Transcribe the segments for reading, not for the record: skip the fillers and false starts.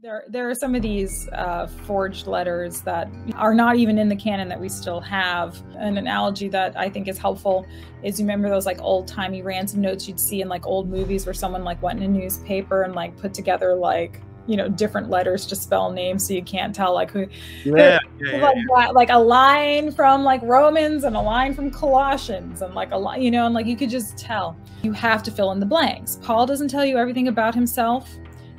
There are some of these forged letters that are not even in the canon that we still have. An analogy that I think is helpful is, you remember those like old-timey ransom notes you'd see in like old movies where someone like went in a newspaper and like put together like, you know, different letters to spell names so you can't tell like who. Like a line from like Romans and a line from Colossians and like a line, you know, and like you could just tell. You have to fill in the blanks. Paul doesn't tell you everything about himself.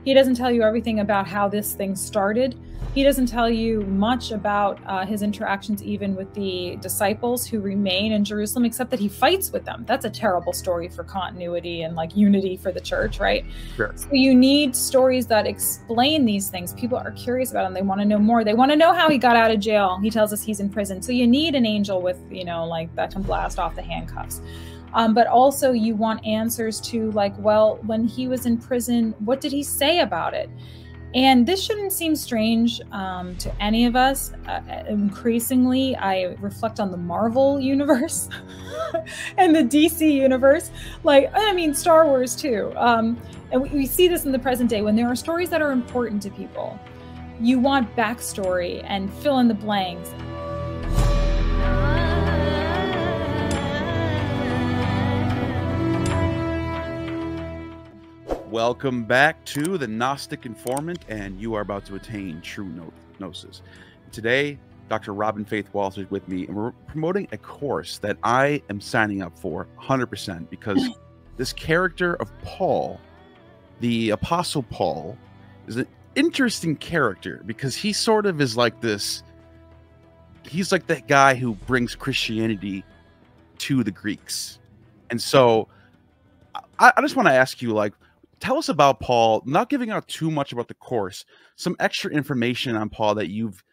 He doesn't tell you everything about how this thing started. He doesn't tell you much about his interactions even with the disciples who remain in Jerusalem, except that he fights with them. That's a terrible story for continuity and like unity for the church, right? Sure. So you need stories that explain these things. People are curious about them. They want to know more. They want to know how he got out of jail. He tells us he's in prison. So you need an angel with, you know, like that can blast off the handcuffs. But also you want answers to like, well, when he was in prison, what did he say about it? And this shouldn't seem strange to any of us. Increasingly, I reflect on the Marvel universe and the DC universe. Like, I mean, Star Wars too. And we see this in the present day when there are stories that are important to people. You want backstory and fill in the blanks. Welcome back to the Gnostic Informant, and you are about to attain true gnosis. Today, Dr. Robyn Faith Walsh is with me, and we're promoting a course that I am signing up for 100% because this character of Paul, the Apostle Paul, is an interesting character because he sort of is like this. He's like that guy who brings Christianity to the Greeks. And so I just want to ask you, like, tell us about Paul, not giving out too much about the course, some extra information on Paul that you've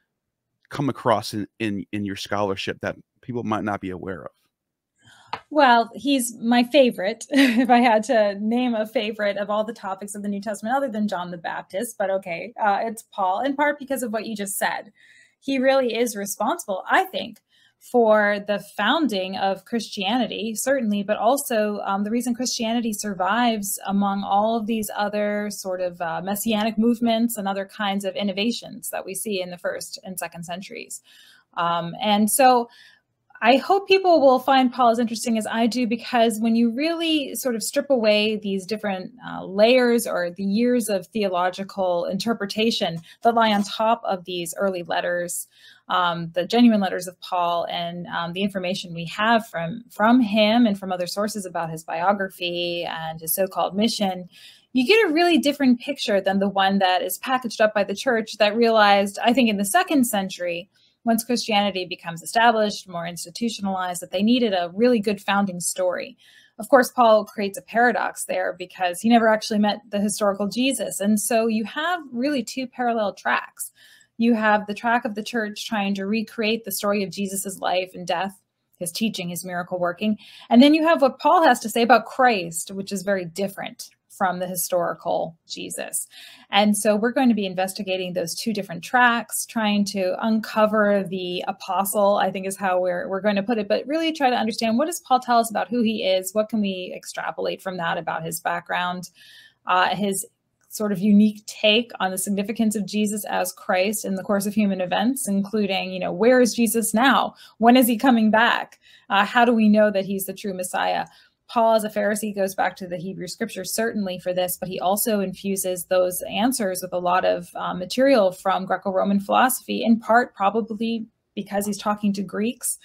come across in your scholarship that people might not be aware of. Well, he's my favorite, if I had to name a favorite of all the topics of the New Testament, other than John the Baptist, but okay, it's Paul, in part because of what you just said. He really is responsible, I think, for the founding of Christianity, certainly, but also the reason Christianity survives among all of these other sort of messianic movements and other kinds of innovations that we see in the first and second centuries. And so I hope people will find Paul as interesting as I do, because when you really sort of strip away these different layers or the years of theological interpretation that lie on top of these early letters, the genuine letters of Paul, and the information we have from him and from other sources about his biography and his so-called mission, you get a really different picture than the one that is packaged up by the church that realized, I think in the second century, once Christianity becomes established, more institutionalized, that they needed a really good founding story. Of course, Paul creates a paradox there because he never actually met the historical Jesus. And so you have really two parallel tracks. You have the track of the church trying to recreate the story of Jesus's life and death, his teaching, his miracle working. And then you have what Paul has to say about Christ, which is very different from the historical Jesus. And so we're going to be investigating those two different tracks, trying to uncover the apostle, I think is how we're going to put it, but really try to understand, what does Paul tell us about who he is? What can we extrapolate from that about his background, his sort of unique take on the significance of Jesus as Christ in the course of human events, including, you know, where is Jesus now? When is he coming back? How do we know that he's the true Messiah? Paul, as a Pharisee, goes back to the Hebrew scriptures, certainly for this, but he also infuses those answers with a lot of material from Greco-Roman philosophy, in part probably because he's talking to Greeks,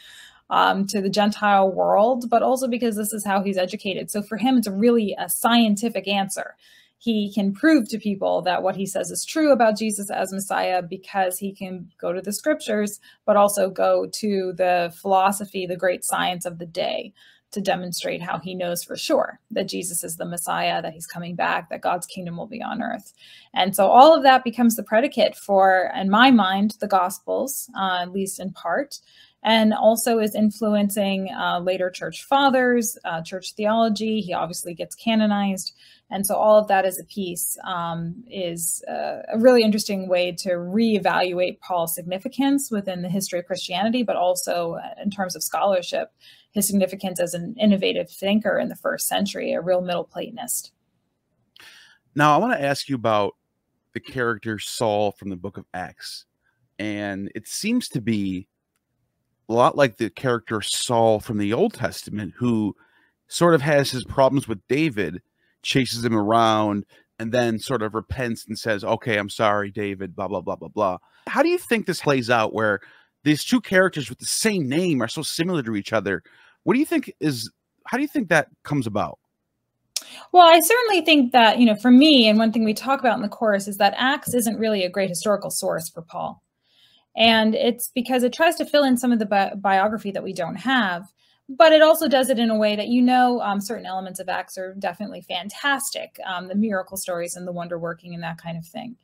to the Gentile world, but also because this is how he's educated. So for him, it's really a scientific answer. He can prove to people that what he says is true about Jesus as Messiah because he can go to the scriptures, but also go to the philosophy, the great science of the day, to demonstrate how he knows for sure that Jesus is the Messiah, that he's coming back, that God's kingdom will be on earth. And so all of that becomes the predicate for, in my mind, the Gospels, at least in part, and also is influencing later church fathers, church theology. He obviously gets canonized. And so all of that as a piece is a really interesting way to reevaluate Paul's significance within the history of Christianity, but also in terms of scholarship, his significance as an innovative thinker in the first century, a real Middle Platonist. Now, I want to ask you about the character Saul from the book of Acts, and it seems to be a lot like the character Saul from the Old Testament, who sort of has his problems with David, chases him around, and then sort of repents and says, okay, I'm sorry, David, blah, blah, blah, blah, blah. How do you think this plays out, where these two characters with the same name are so similar to each other? What do you think how do you think that comes about? Well, I certainly think that, for me, and one thing we talk about in the course is that Acts isn't really a great historical source for Paul. And it's because it tries to fill in some of the biography that we don't have, but it also does it in a way that, certain elements of Acts are definitely fantastic. The miracle stories and the wonder working and that kind of thing.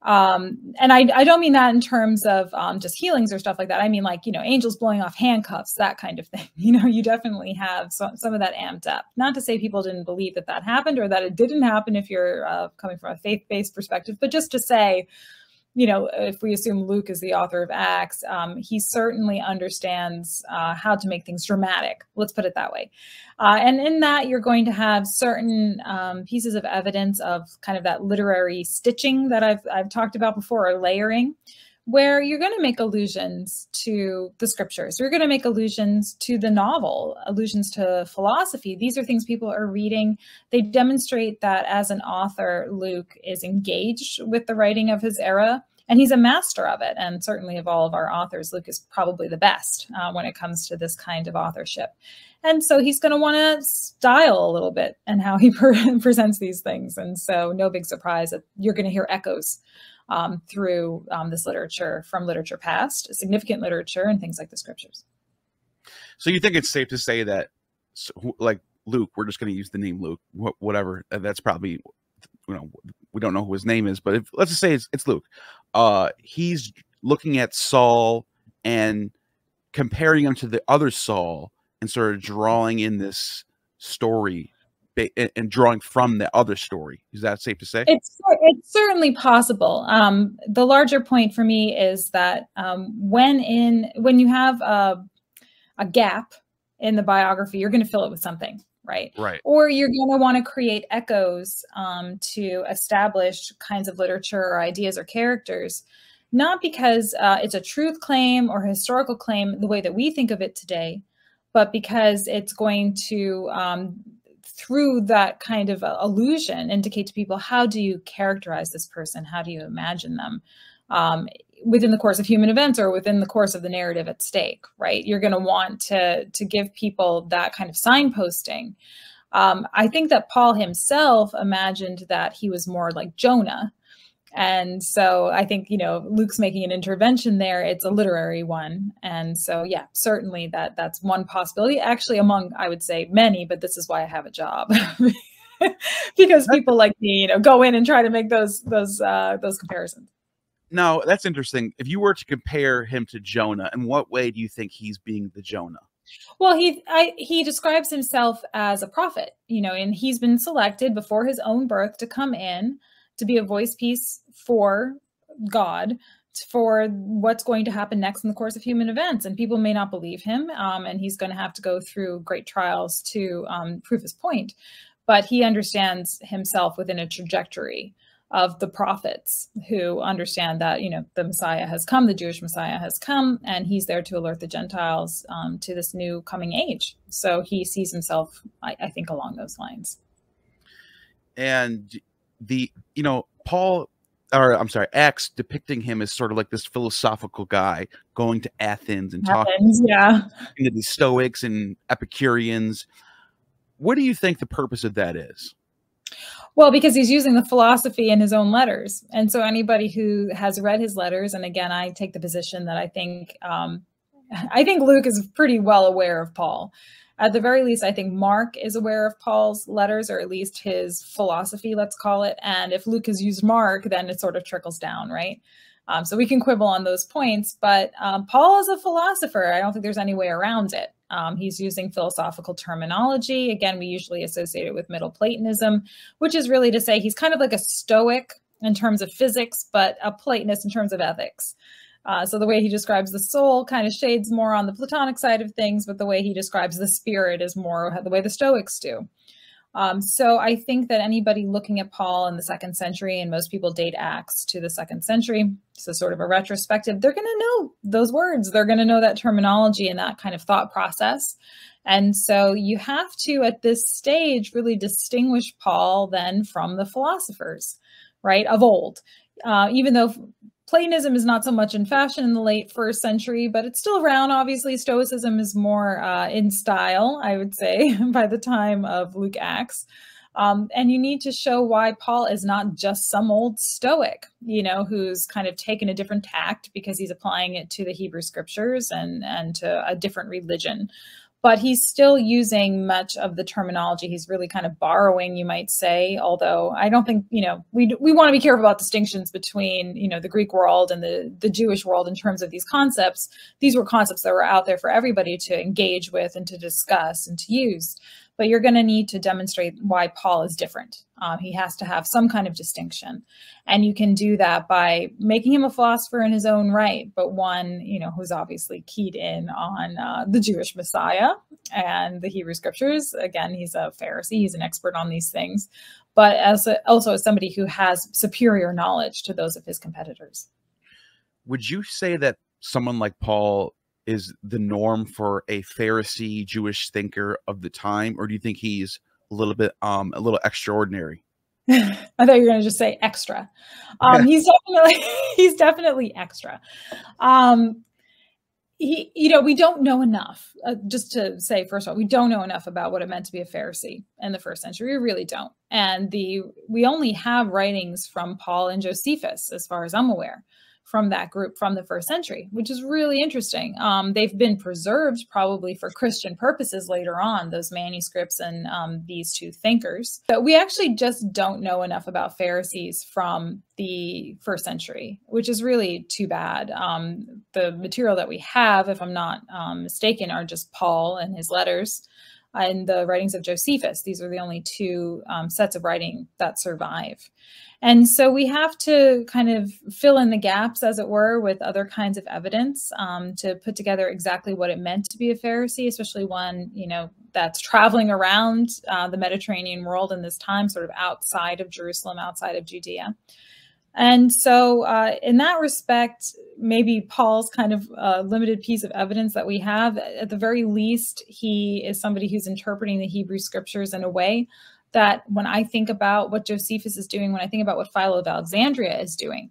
And I don't mean that in terms of just healings or stuff like that. I mean, like, angels blowing off handcuffs, that kind of thing. You definitely have some of that amped up. Not to say people didn't believe that happened, or that it didn't happen if you're coming from a faith-based perspective, but just to say, if we assume Luke is the author of Acts, he certainly understands how to make things dramatic. Let's put it that way. And in that, you're going to have certain pieces of evidence of kind of that literary stitching that I've talked about before, or layering, where you're going to make allusions to the scriptures. You're going to make allusions to the novel, allusions to philosophy. These are things people are reading. They demonstrate that as an author, Luke is engaged with the writing of his era, and he's a master of it. And certainly of all of our authors, Luke is probably the best when it comes to this kind of authorship. And so he's going to want to style a little bit and how he presents these things. And so no big surprise that you're going to hear echoes through this literature from literature past, significant literature, and things like the scriptures. So you think it's safe to say that, like Luke, we're just going to use the name Luke, whatever. That's probably, we don't know who his name is, but let's just say it's Luke. He's looking at Saul and comparing him to the other Saul and sort of drawing in this story and drawing from the other story. Is that safe to say? It's certainly possible. The larger point for me is that when you have a gap in the biography, you're going to fill it with something, right? Right. Or you're going to want to create echoes to establish kinds of literature or ideas or characters, not because it's a truth claim or historical claim the way that we think of it today, but because it's going to through that kind of allusion, indicate to people, how do you characterize this person? How do you imagine them within the course of human events or within the course of the narrative at stake, right? You're going to want to give people that kind of signposting. I think that Paul himself imagined that he was more like Jonah. And so I think, Luke's making an intervention there. It's a literary one. And so, yeah, certainly that's one possibility, actually among, I would say, many, but this is why I have a job. Because people like me, go in and try to make those comparisons. Now, that's interesting. If you were to compare him to Jonah, in what way do you think he's being the Jonah? Well, he describes himself as a prophet, and he's been selected before his own birth to come in to be a voice piece for God, for what's going to happen next in the course of human events. And people may not believe him, and he's going to have to go through great trials to prove his point. But he understands himself within a trajectory of the prophets who understand that, the Messiah has come, the Jewish Messiah has come, and he's there to alert the Gentiles to this new coming age. So he sees himself, I think, along those lines. And Acts depicting him as sort of like this philosophical guy going to Athens and talking to the Stoics and Epicureans. What do you think the purpose of that is? Well, because he's using the philosophy in his own letters. And so anybody who has read his letters, and again, I take the position that I think Luke is pretty well aware of Paul. At the very least, I think Mark is aware of Paul's letters, or at least his philosophy, let's call it. And if Luke has used Mark, then it sort of trickles down, right? So we can quibble on those points, but Paul is a philosopher. I don't think there's any way around it. He's using philosophical terminology. Again, we usually associate it with Middle Platonism, which is really to say he's kind of like a Stoic in terms of physics, but a Platonist in terms of ethics. So the way he describes the soul kind of shades more on the Platonic side of things, but the way he describes the spirit is more the way the Stoics do. So I think that anybody looking at Paul in the 2nd century, and most people date Acts to the 2nd century, so sort of a retrospective, they're going to know those words. They're going to know that terminology and that kind of thought process. And so you have to, at this stage, really distinguish Paul then from the philosophers, right, of old. Even though Platonism is not so much in fashion in the late 1st century, but it's still around. Obviously, Stoicism is more in style, I would say, by the time of Luke Acts. And you need to show why Paul is not just some old Stoic, who's kind of taken a different tact because he's applying it to the Hebrew scriptures and to a different religion. But he's still using much of the terminology. He's really kind of borrowing, you might say, although I don't think, we want to be careful about distinctions between, the Greek world and the Jewish world in terms of these concepts. These were concepts that were out there for everybody to engage with and to discuss and to use. But you're going to need to demonstrate why Paul is different. He has to have some kind of distinction. And you can do that by making him a philosopher in his own right, but one, who's obviously keyed in on the Jewish Messiah and the Hebrew scriptures. Again, he's a Pharisee. He's an expert on these things, but also as somebody who has superior knowledge to those of his competitors. Would you say that someone like Paul is the norm for a Pharisee Jewish thinker of the time, or do you think he's a little extraordinary? I thought you were going to just say extra. He's definitely extra. We don't know enough. Just to say, first of all, we don't know enough about what it meant to be a Pharisee in the 1st century. We really don't. And we only have writings from Paul and Josephus, as far as I'm aware, from that group from the 1st century, which is really interesting. They've been preserved probably for Christian purposes later on, those manuscripts and these two thinkers. But we actually just don't know enough about Pharisees from the 1st century, which is really too bad. The material that we have, if I'm not mistaken, are just Paul and his letters and the writings of Josephus. These are the only two sets of writing that survive. And so we have to kind of fill in the gaps, as it were, with other kinds of evidence to put together exactly what it meant to be a Pharisee, especially one, that's traveling around the Mediterranean world in this time, sort of outside of Jerusalem, outside of Judea. And so in that respect, maybe Paul's kind of limited piece of evidence that we have, at the very least, he is somebody who's interpreting the Hebrew scriptures in a way that when I think about what Josephus is doing, when I think about what Philo of Alexandria is doing,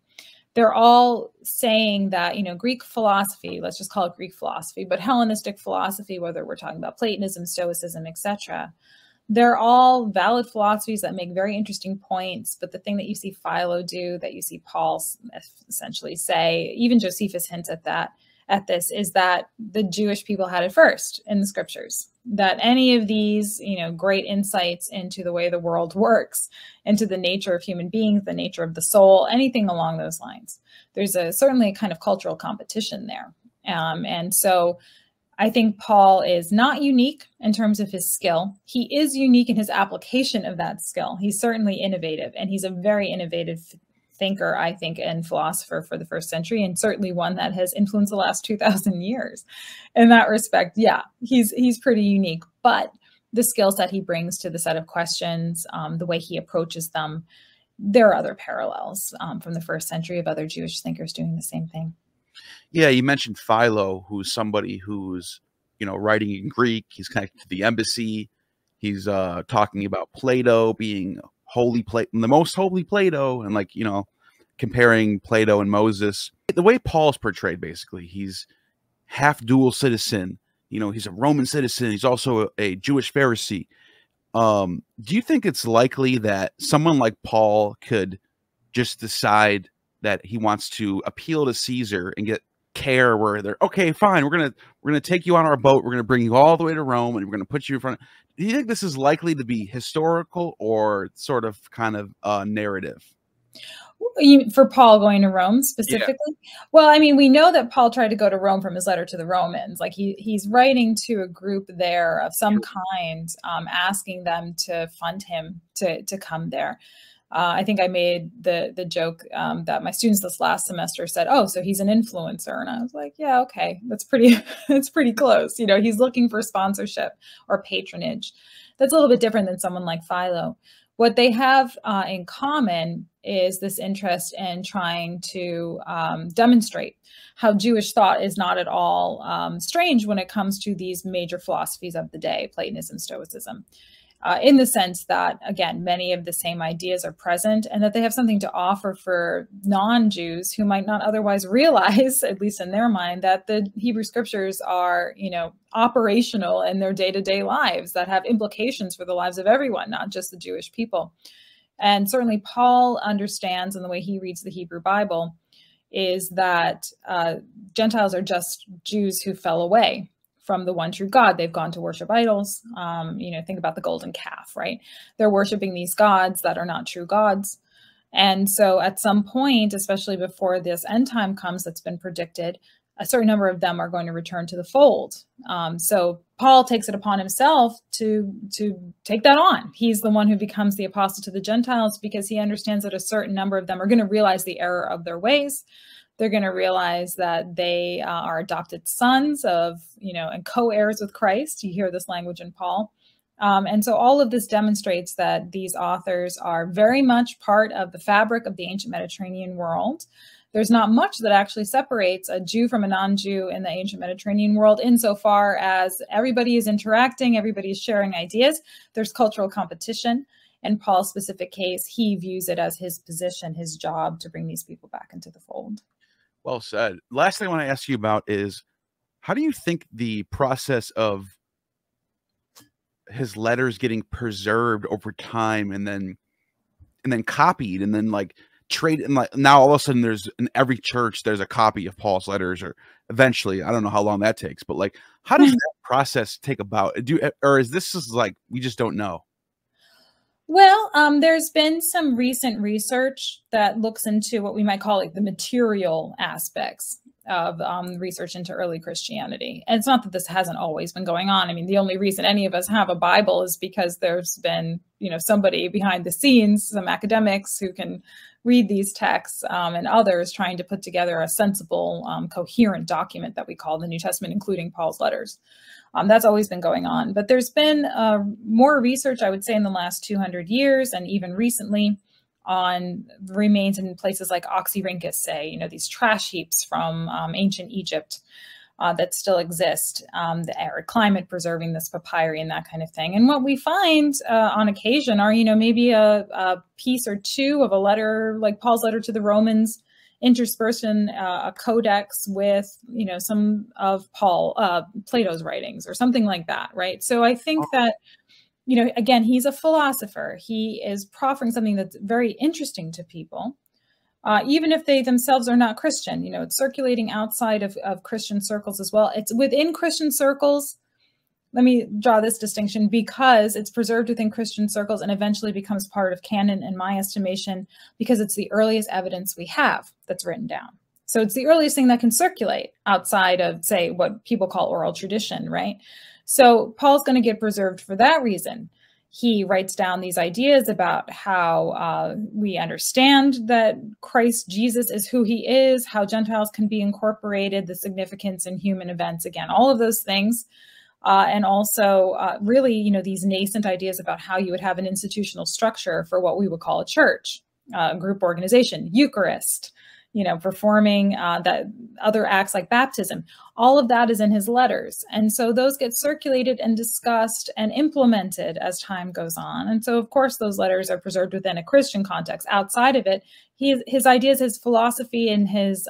they're all saying that, Greek philosophy, let's just call it Greek philosophy, but Hellenistic philosophy, whether we're talking about Platonism, Stoicism, etc., they're all valid philosophies that make very interesting points. But the thing that you see Philo do, that you see Paul essentially say, even Josephus hints at this, is that the Jewish people had it first in the scriptures. That any of these, great insights into the way the world works, into the nature of human beings, the nature of the soul, anything along those lines, there's certainly a kind of cultural competition there. And so I think Paul is not unique in terms of his skill. He is unique in his application of that skill. He's certainly innovative, and he's a very innovative thinker, I think, and philosopher for the 1st century, and certainly one that has influenced the last 2,000 years. In that respect, yeah, he's pretty unique. But the skill set he brings to the set of questions, the way he approaches them, there are other parallels from the 1st century of other Jewish thinkers doing the same thing. Yeah, you mentioned Philo, who's somebody who's, writing in Greek. He's connected to the embassy. He's talking about Plato being the most holy Plato, and comparing Plato and Moses. The way Paul's portrayed, basically, he's half dual citizen. He's a Roman citizen. He's also a Jewish Pharisee. Do you think it's likely that someone like Paul could just decide that he wants to appeal to Caesar and get care where they're, okay, fine, we're gonna take you on our boat, we're gonna bring you all the way to Rome, and we're gonna put you in front? Do you think this is likely to be historical or sort of kind of narrative? For Paul going to Rome specifically? Yeah. Well, I mean, we know that Paul tried to go to Rome from his letter to the Romans. Like he's writing to a group there of some kind, asking them to fund him to come there. I think I made the joke that my students this last semester said, "Oh, so he's an influencer," and I was like, "Yeah, okay, that's pretty. It's pretty close." He's looking for sponsorship or patronage. That's a little bit different than someone like Philo. What they have in common is this interest in trying to demonstrate how Jewish thought is not at all strange when it comes to these major philosophies of the day, Platonism, Stoicism. In the sense that, again, many of the same ideas are present and that they have something to offer for non-Jews who might not otherwise realize, at least in their mind, that the Hebrew scriptures are, operational in their day-to-day lives that have implications for the lives of everyone, not just the Jewish people. And certainly Paul understands, in the way he reads the Hebrew Bible, is that Gentiles are just Jews who fell away from the one true God. They've gone to worship idols. Think about the golden calf, right? They're worshiping these gods that are not true gods. And so at some point, especially before this end time comes that's been predicted, a certain number of them are going to return to the fold. So Paul takes it upon himself to take that on. He's the one who becomes the apostle to the Gentiles because he understands that a certain number of them are going to realize the error of their ways. They're going to realize that they are adopted sons of, and co-heirs with Christ. You hear this language in Paul. And so all of this demonstrates that these authors are very much part of the fabric of the ancient Mediterranean world. There's not much that actually separates a Jew from a non-Jew in the ancient Mediterranean world, insofar as everybody is interacting, everybody is sharing ideas. There's cultural competition. In Paul's specific case, he views it as his position, his job to bring these people back into the fold. Well said. Last thing I want to ask you about is, how do you think the process of his letters getting preserved over time and then copied and then like trade, and like now all of a sudden there's in every church there's a copy of Paul's letters, or eventually, I don't know how long that takes, but like, how does that process take about? Or is this just like we just don't know? Well, there's been some recent research that looks into what we might call like the material aspects of research into early Christianity. And it's not that this hasn't always been going on. I mean, the only reason any of us have a Bible is because there's been, somebody behind the scenes, some academics who can read these texts, and others trying to put together a sensible, coherent document that we call the New Testament, including Paul's letters. That's always been going on. But there's been more research, I would say, in the last 200 years, and even recently, on remains in places like Oxyrhynchus, say, these trash heaps from ancient Egypt that still exist, the arid climate preserving this papyri and that kind of thing. And what we find on occasion are, maybe a piece or two of a letter, like Paul's letter to the Romans, interspersed in a codex with, some of Plato's writings or something like that, right? So I think that, again, he's a philosopher. He is proffering something that's very interesting to people, even if they themselves are not Christian. It's circulating outside of Christian circles as well. It's within Christian circles. Let me draw this distinction, because it's preserved within Christian circles and eventually becomes part of canon, in my estimation, because it's the earliest evidence we have that's written down. So it's the earliest thing that can circulate outside of, say, what people call oral tradition, right? So Paul's going to get preserved for that reason. He writes down these ideas about how we understand that Christ Jesus is who he is, how Gentiles can be incorporated, the significance in human events, again, all of those things. And also really, these nascent ideas about how you would have an institutional structure for what we would call a church, group organization, Eucharist, performing that other acts like baptism. All of that is in his letters. And so those get circulated and discussed and implemented as time goes on. And so, of course, those letters are preserved within a Christian context. Outside of it, his ideas, his philosophy, and his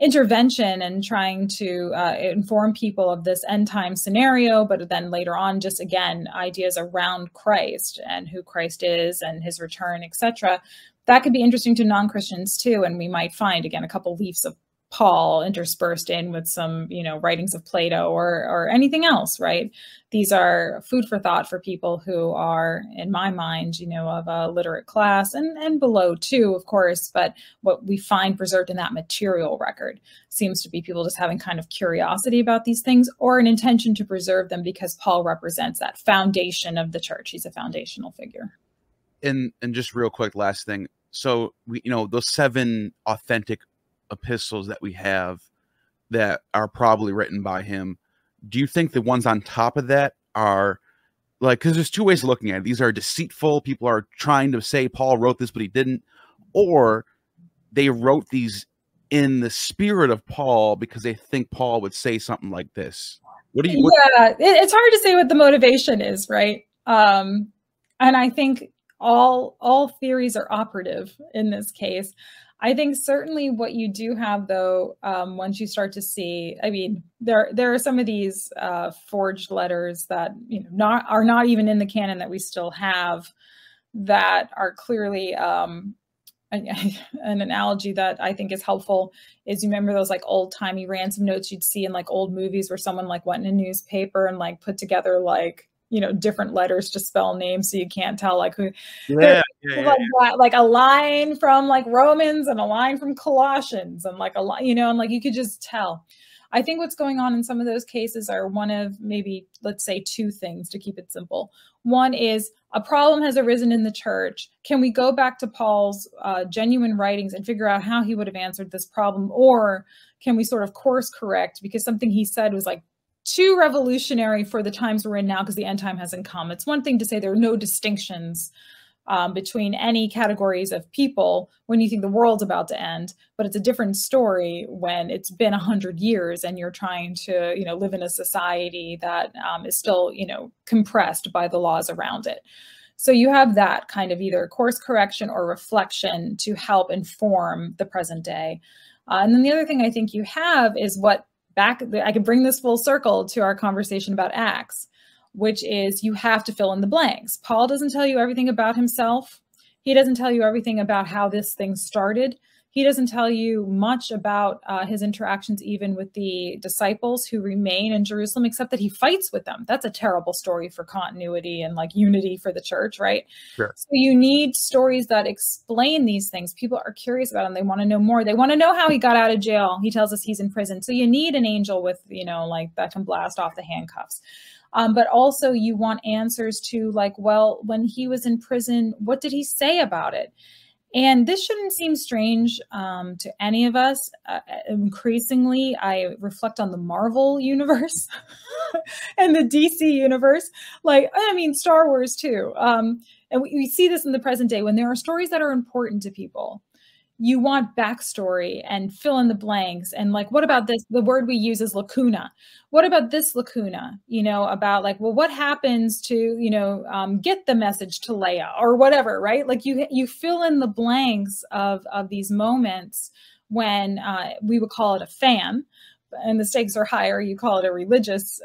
intervention and trying to inform people of this end time scenario, but then later on, just again, ideas around Christ and who Christ is and his return, etc. That could be interesting to non-Christians too. And we might find, again, a couple leaves of Paul interspersed in with some, writings of Plato or anything else, right? These are food for thought for people who are, in my mind, of a literate class and below too, of course. But what we find preserved in that material record seems to be people just having kind of curiosity about these things, or an intention to preserve them because Paul represents that foundation of the church. He's a foundational figure. And just real quick, last thing. So we, those 7 authentic epistles that we have that are probably written by him, do you think the ones on top of that are like, because there's two ways of looking at it. These are deceitful. People are trying to say Paul wrote this, but he didn't. Or they wrote these in the spirit of Paul because they think Paul would say something like this. What do you? Yeah, it's hard to say what the motivation is, right? And I think all theories are operative in this case. I think certainly what you do have, though, once you start to see, I mean, there are some of these forged letters that are not even in the canon that we still have, that are clearly an analogy that I think is helpful is, you remember those like old timey ransom notes you'd see in like old movies where someone like went in a newspaper and like put together like, different letters to spell names so you can't tell like who. Like a line from like Romans and a line from Colossians and like a line, and like you could just tell. I think what's going on in some of those cases are one of maybe, let's say, two things to keep it simple. One is a problem has arisen in the church. Can we go back to Paul's genuine writings and figure out how he would have answered this problem? Or can we sort of course correct because something he said was like too revolutionary for the times we're in now because the end time hasn't come? It's one thing to say there are no distinctions between any categories of people when you think the world's about to end, but it's a different story when it's been 100 years and you're trying to, live in a society that is still, compressed by the laws around it. So you have that kind of either course correction or reflection to help inform the present day. And then the other thing I think you have is I could bring this full circle to our conversation about Acts, which is you have to fill in the blanks. Paul doesn't tell you everything about himself. He doesn't tell you everything about how this thing started. He doesn't tell you much about his interactions even with the disciples who remain in Jerusalem, except that he fights with them. That's a terrible story for continuity and like unity for the church, right? Sure. So you need stories that explain these things. People are curious about them. They want to know more. They want to know how he got out of jail. He tells us he's in prison. So you need an angel with, like that can blast off the handcuffs. But also you want answers to like, well, when he was in prison, what did he say about it? And this shouldn't seem strange to any of us. Increasingly, I reflect on the Marvel universe and the DC universe. Star Wars too. And we see this in the present day when there are stories that are important to people. You want backstory and fill in the blanks. And like, what about this? The word we use is lacuna. What about this lacuna? About like, well, what happens to, get the message to Leia or whatever, right? Like you fill in the blanks of these moments when we would call it a fan, and the stakes are higher. You call it a religious,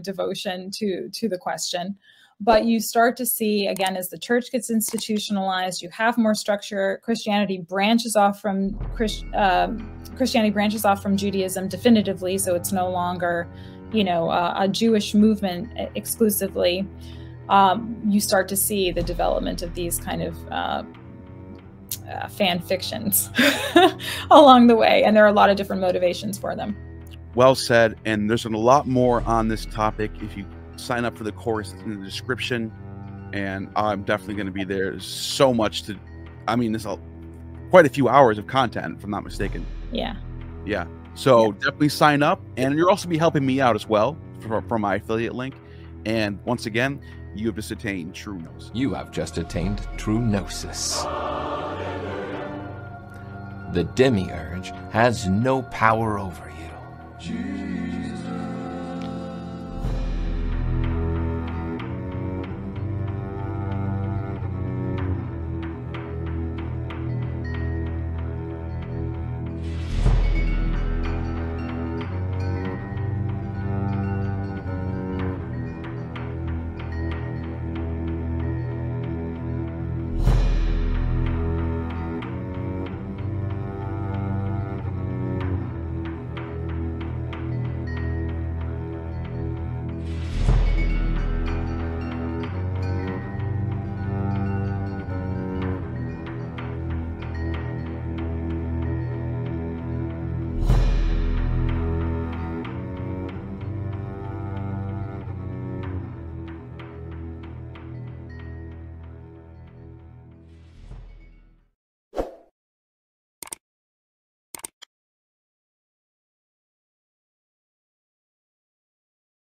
devotion to the question. But you start to see, again, as the church gets institutionalized, you have more structure. Christianity branches off from Judaism definitively, so it's no longer, a Jewish movement exclusively. You start to see the development of these kind of fan fictions along the way, and there are a lot of different motivations for them. Well said, and there's a lot more on this topic if you sign up for the course in the description, and I'm definitely going to be there. There's so much there's quite a few hours of content, if I'm not mistaken. Yeah. So definitely sign up, and you'll also be helping me out as well for my affiliate link. And once again, you have just attained true gnosis. You have just attained true gnosis. The demiurge has no power over you.